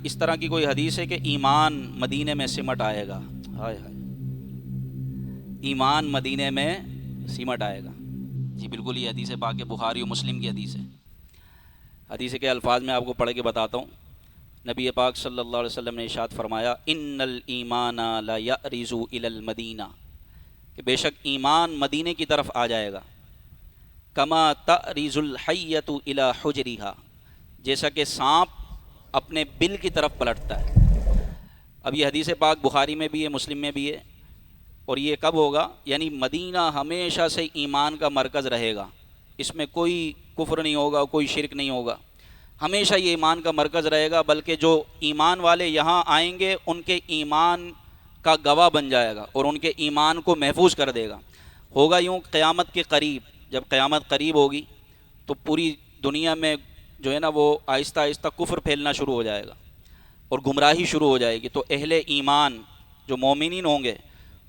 اس طرح کی کوئی حدیث ہے کہ ایمان مدینے میں سمٹ آئے گا؟ ہائے ہائے، ایمان مدینے میں سمٹ آئے گا؟ جی بالکل، یہ حدیث پاک بخاری و مسلم کی حدیث ہے۔ حدیث کے الفاظ میں آپ کو پڑھ کے بتاتا ہوں۔ نبی پاک صلی اللہ علیہ وسلم نے ارشاد فرمایا، ان الایمان لا یأرز الی المدینہ، کہ بے شک ایمان مدینے کی طرف آ جائے گا، کما تأرز الحیۃ الی حجرہا، جیسا کہ سانپ اپنے بل کی طرف پلٹتا ہے۔ اب یہ حدیث پاک بخاری میں بھی ہے، مسلم میں بھی ہے، اور یہ کب ہوگا؟ یعنی مدینہ ہمیشہ سے ایمان کا مرکز رہے گا، اس میں کوئی کفر نہیں ہوگا، کوئی شرک نہیں ہوگا، ہمیشہ یہ ایمان کا مرکز رہے گا، بلکہ جو ایمان والے یہاں آئیں گے ان کے ایمان کا گواہ بن جائے گا اور ان کے ایمان کو محفوظ کر دے گا۔ ہوگا یوں قیامت کے قریب، جب قیامت قریب ہوگی تو پوری دنیا میں جو ہے نا وہ آہستہ آہستہ کفر پھیلنا شروع ہو جائے گا اور گمراہی شروع ہو جائے گی، تو اہل ایمان جو مومنین ہوں گے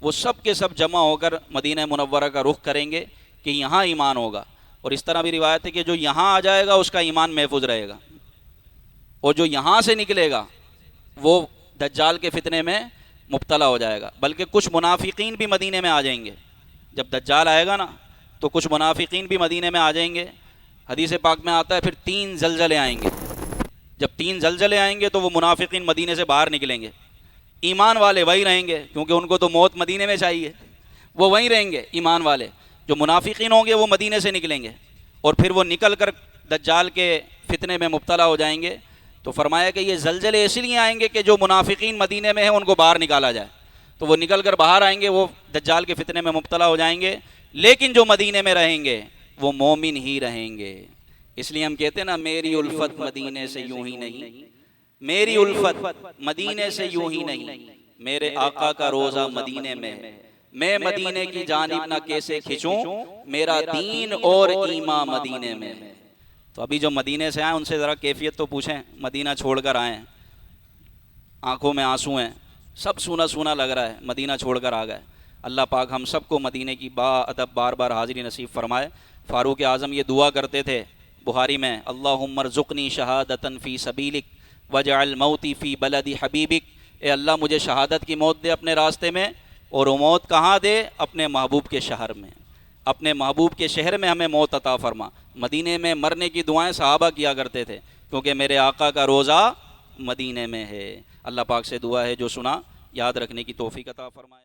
وہ سب کے سب جمع ہو کر مدینہ منورہ کا رخ کریں گے کہ یہاں ایمان ہوگا، اور اس طرح بھی روایت ہے کہ جو یہاں آ جائے گا اس کا ایمان محفوظ رہے گا، اور جو یہاں سے نکلے گا وہ دجال کے فتنے میں مبتلا ہو جائے گا۔ بلکہ کچھ منافقین بھی مدینے میں آ جائیں گے، جب دجال آئے گا نا تو کچھ منافقین بھی مدینے میں آ جائیں گے۔ حدیث پاک میں آتا ہے پھر 3 زلزلے آئیں گے، جب 3 زلزلے آئیں گے تو وہ منافقین مدینے سے باہر نکلیں گے، ایمان والے وہی رہیں گے کیونکہ ان کو تو موت مدینے میں چاہیے، وہ وہیں رہیں گے ایمان والے۔ جو منافقین ہوں گے وہ مدینے سے نکلیں گے اور پھر وہ نکل کر دجال کے فتنے میں مبتلا ہو جائیں گے۔ تو فرمایا کہ یہ زلزلے اس لیے آئیں گے کہ جو منافقین مدینے میں ہیں ان کو باہر نکالا جائے، تو وہ نکل کر باہر آئیں گے، وہ دجال کے فتنے میں مبتلا ہو جائیں گے، لیکن جو مدینے میں رہیں گے وہ مومن ہی رہیں گے۔ اس لیے ہم کہتے ہیں نا، میری الفت مدینے سے یوں ہی نہیں، میری الفت مدینے سے یوں ہی نہیں، میرے آقا کا روزہ مدینے میں ہے، میں مدینے کی جانب نہ کیسے کھچوں، میرا دین اور ایمان مدینے میں ہے۔ تو ابھی جو مدینے سے آئیں ان سے ذرا کیفیت تو پوچھیں، مدینہ چھوڑ کر آئیں، آنکھوں میں آنسو ہیں، سب سونا سونا لگ رہا ہے، مدینہ چھوڑ کر آ گئے۔ اللہ پاک ہم سب کو مدینے کی با ادب بار بار حاضری نصیب فرمائے۔ فاروق اعظم یہ دعا کرتے تھے بخاری میں، اللہم ارزقنی شہادتاً فی سبیلک وجعل موتی فی بلد حبیبک، اے اللہ مجھے شہادت کی موت دے اپنے راستے میں، اور وہ موت کہاں دے؟ اپنے محبوب کے شہر میں، اپنے محبوب کے شہر میں ہمیں موت عطا فرما۔ مدینے میں مرنے کی دعائیں صحابہ کیا کرتے تھے کیونکہ میرے آقا کا روزہ مدینے میں ہے۔ اللہ پاک سے دعا ہے جو سنا یاد رکھنے کی توفیق عطا فرمائے۔